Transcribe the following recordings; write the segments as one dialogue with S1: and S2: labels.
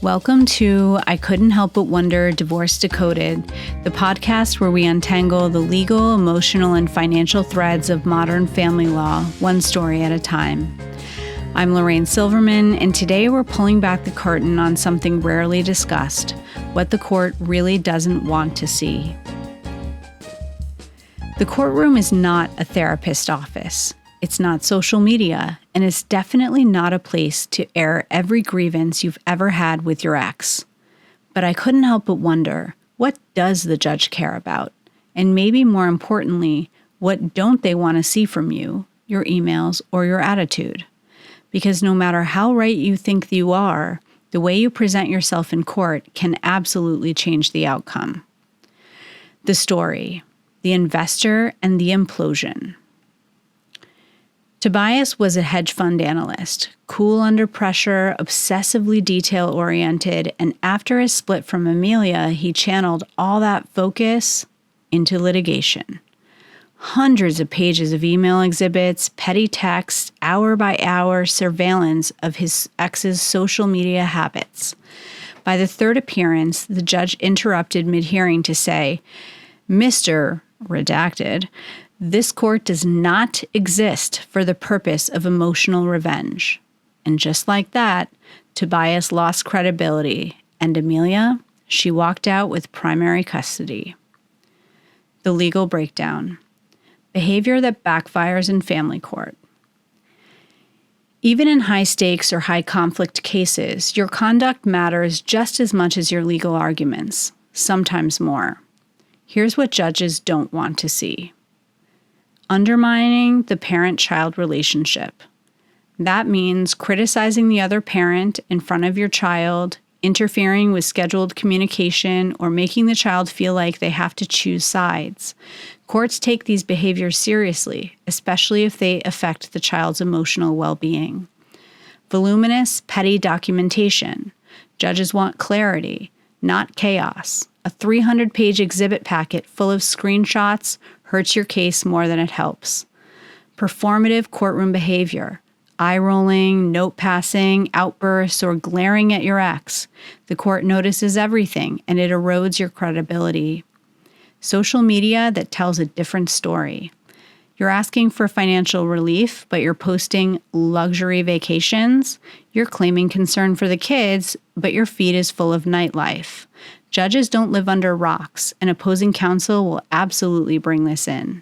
S1: Welcome to I Couldn't Help But Wonder Divorce Decoded, the podcast where we untangle the legal, emotional, and financial threads of modern family law, one story at a time. I'm Lorraine Silverman, and today we're pulling back the curtain on something rarely discussed, what the court really doesn't want to see. The courtroom is not a therapist's office. It's not social media, and it's definitely not a place to air every grievance you've ever had with your ex. But I couldn't help but wonder, what does the judge care about? And maybe more importantly, what don't they want to see from you, your emails, or your attitude? Because no matter how right you think you are, the way you present yourself in court can absolutely change the outcome. The story, the investor, and the implosion. Tobias was a hedge fund analyst, cool under pressure, obsessively detail-oriented, and after his split from Amelia, he channeled all that focus into litigation. Hundreds of pages of email exhibits, petty texts, hour-by-hour surveillance of his ex's social media habits. By the third appearance, the judge interrupted mid-hearing to say, "Mr. Redacted, this court does not exist for the purpose of emotional revenge." And just like that, Tobias lost credibility, and Amelia, she walked out with primary custody. The legal breakdown. Behavior that backfires in family court. Even in high stakes or high conflict cases, your conduct matters just as much as your legal arguments, sometimes more. Here's what judges don't want to see. Undermining the parent-child relationship. That means criticizing the other parent in front of your child, interfering with scheduled communication, or making the child feel like they have to choose sides. Courts take these behaviors seriously, especially if they affect the child's emotional well-being. Voluminous, petty documentation. Judges want clarity, not chaos. A 300-page exhibit packet full of screenshots hurts your case more than it helps. Performative courtroom behavior. Eye-rolling, note-passing, outbursts, or glaring at your ex. The court notices everything, and it erodes your credibility. Social media that tells a different story. You're asking for financial relief, but you're posting luxury vacations. You're claiming concern for the kids, but your feed is full of nightlife. Judges don't live under rocks, and opposing counsel will absolutely bring this in.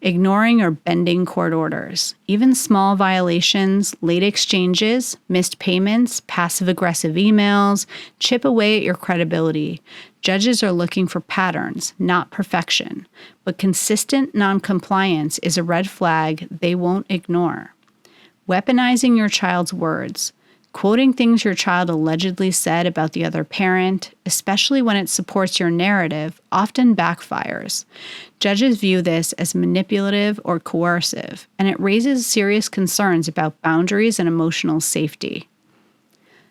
S1: Ignoring or bending court orders. Even small violations, late exchanges, missed payments, passive-aggressive emails, chip away at your credibility. Judges are looking for patterns, not perfection, but consistent noncompliance is a red flag they won't ignore. Weaponizing your child's words. Quoting things your child allegedly said about the other parent, especially when it supports your narrative, often backfires. Judges view this as manipulative or coercive, and it raises serious concerns about boundaries and emotional safety.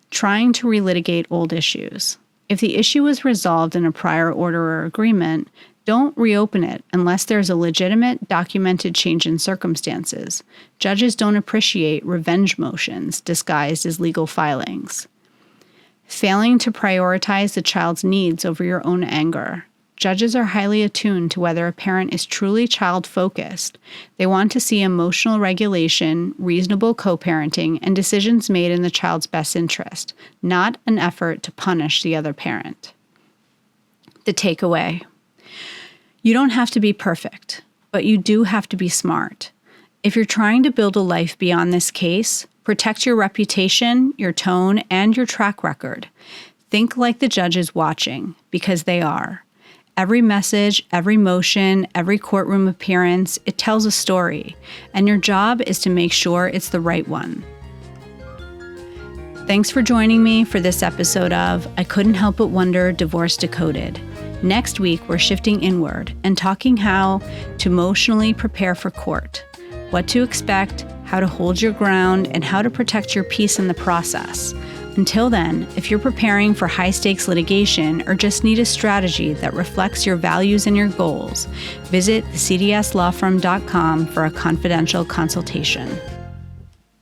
S1: Trying to relitigate old issues. If the issue was resolved in a prior order or agreement, don't reopen it unless there's a legitimate, documented change in circumstances. Judges don't appreciate revenge motions disguised as legal filings. Failing to prioritize the child's needs over your own anger. Judges are highly attuned to whether a parent is truly child-focused. They want to see emotional regulation, reasonable co-parenting, and decisions made in the child's best interest, not an effort to punish the other parent. The takeaway. You don't have to be perfect, but you do have to be smart. If you're trying to build a life beyond this case, protect your reputation, your tone, and your track record. Think like the judge is watching, because they are. Every message, every motion, every courtroom appearance, it tells a story, and your job is to make sure it's the right one. Thanks for joining me for this episode of I Couldn't Help But Wonder Divorce Decoded. Next week, we're shifting inward and talking how to emotionally prepare for court, what to expect, how to hold your ground, and how to protect your peace in the process. Until then, if you're preparing for high-stakes litigation or just need a strategy that reflects your values and your goals, visit thecdslawfirm.com for a confidential consultation.